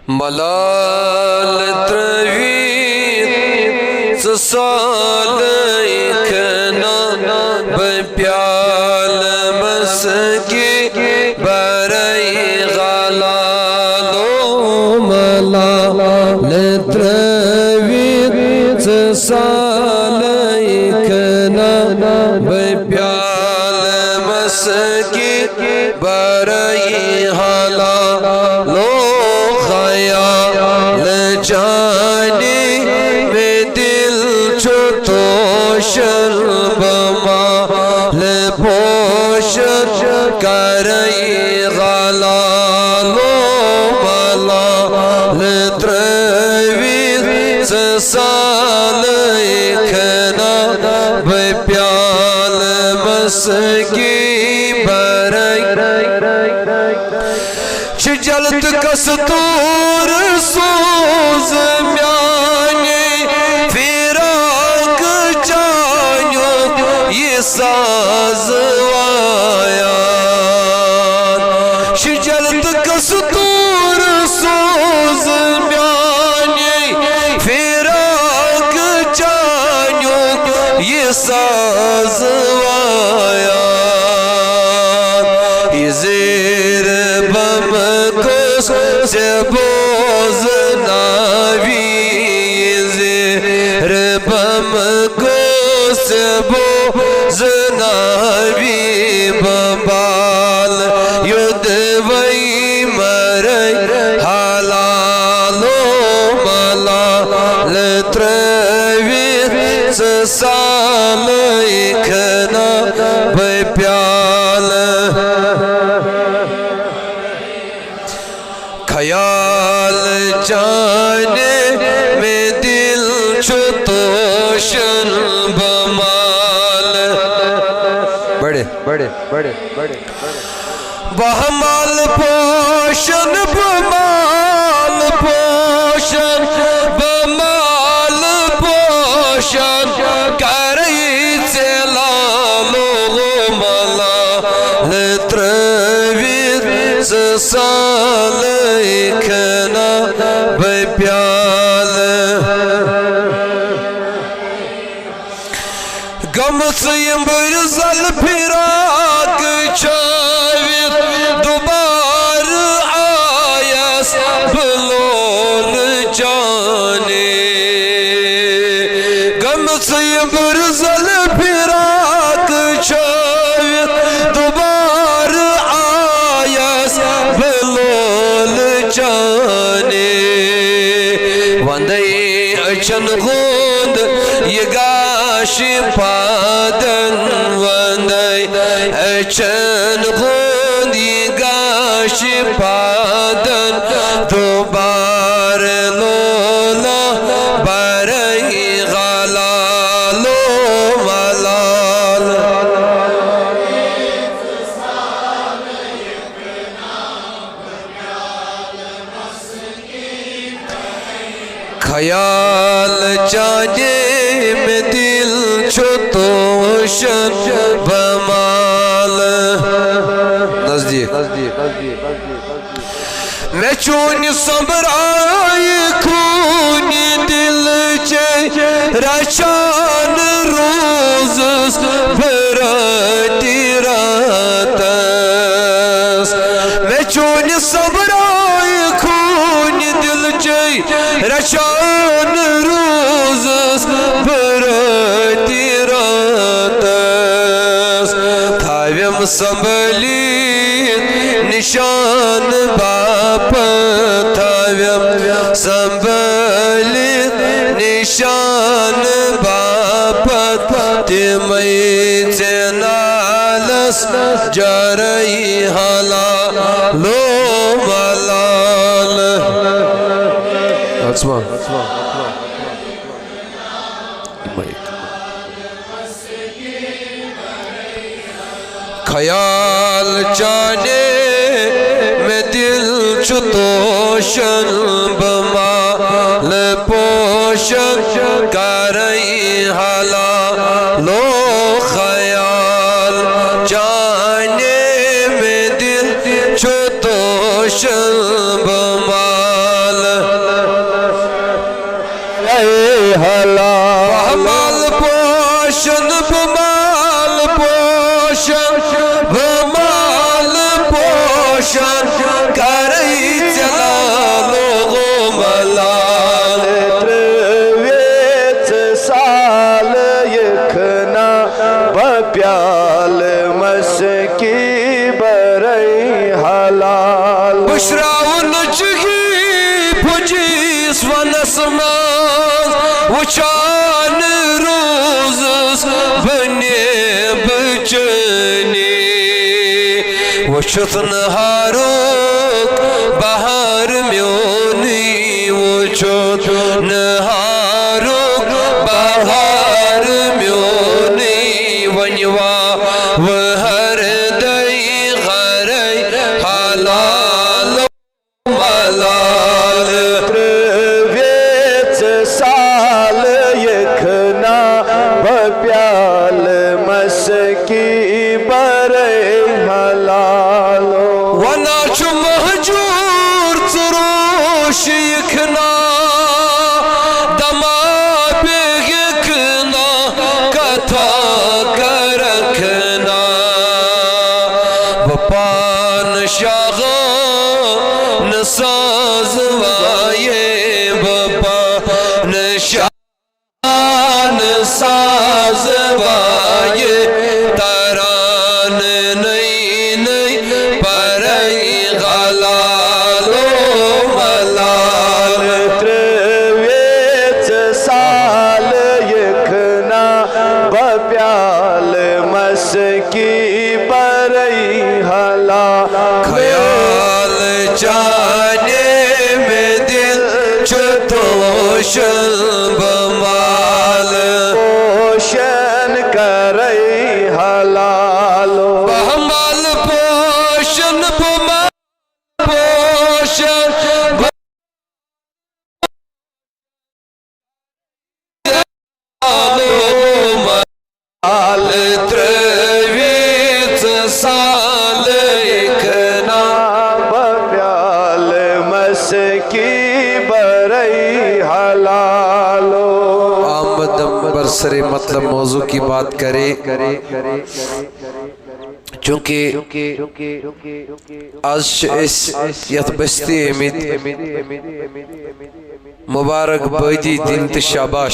मलाल त्रवीत सालैखना बप्याल मसकी बरई गलालो मलाल त्रवीत सालैखना बप्याल मसकी बरई गलालो जाने में दिल चुतोशन बमाल पोशन करई गलालो मलाल त्रवीत सालैखना बप्याल मसकी बरई जलत कस्तूर सोज म्याने फिराक जानो ये साजवाया जलत कस्तूर सोज म्याने फिराक जानो ये साजवाया ज़ेर बम से बोझ नावी ज़ेर बम से बोझ नावी बबाल युद्ध वही मरई हलालो मलाल त्रवीत सालैखना बप्याल ख्याल जाने में दिल चुतोशन बमाल बड़े बड़े बड़े बड़े बहमाल पोशन बमाल पोशन बमाल पोशन करई चलालो मलाल त्रवीत सालैखना बप्याल गम से बरसल फिराक छावित दुबार आयस बलोल जाने गम से बरसल फिराक छावित दुबार आयस बलोल जाने वंदई अचन गुंद ये गाशी पादन वंदई अचन गुंद ये गाशी पादन दोबार लोला बरई गलालो मलाल ख्याल जाने में दिल चुतोशन बमाल नजदीक मैं चून सबराय खून दिल चे रचान रोज भरती रातस मैं चून सबराय खून दिल चे रचान रोज भरती रातस थाव्यम संभली निशान बाप थाव्यम संभली निशान बाप तिमई नालस जरई हलालो मलाल ख्याल जाने में दिल चुतोशन बमाल पोशन करई हलालो ख्याल जाने में दिल चुतोशन बमाल हलाल माल पोषण बमाल पोषण बमाल पोषण करई चला लोगो मलाल त्रेवेच साल यखना बप्याल मस्की बरई हलाल बुशराउन चगी पुजिस वनसना वचान रोज बने बचने वचत नहारोक बहार म्योनी वचत नहारोक बहार म्योनी वनवा वहर दई गरई हलाल मलाल त्रेवेच साल यखना बप्याल मस्की बरई हलाल वना छु महजूर चरोश यखना दमा बेग यखना कथा करखना बपान शागा नसाज वाये बपान शान साज वाये तरान नहीं नहीं परई गलालो मलाल त्रेवेच साल यखना बप्याल मस्की बरई हलाल ख्याल जाने में दिल चतोशन बमाल पोषण करई हलालो बमाल पोषण बमाल पोषण मलाल त्रेवीस साल यखना बप्याल मस्की बरई हलालो आमद बरसरे मतलब मौजू की बात करे चूंकि आज इस यथ बस्ती मुबारक बदी दिन शाबाश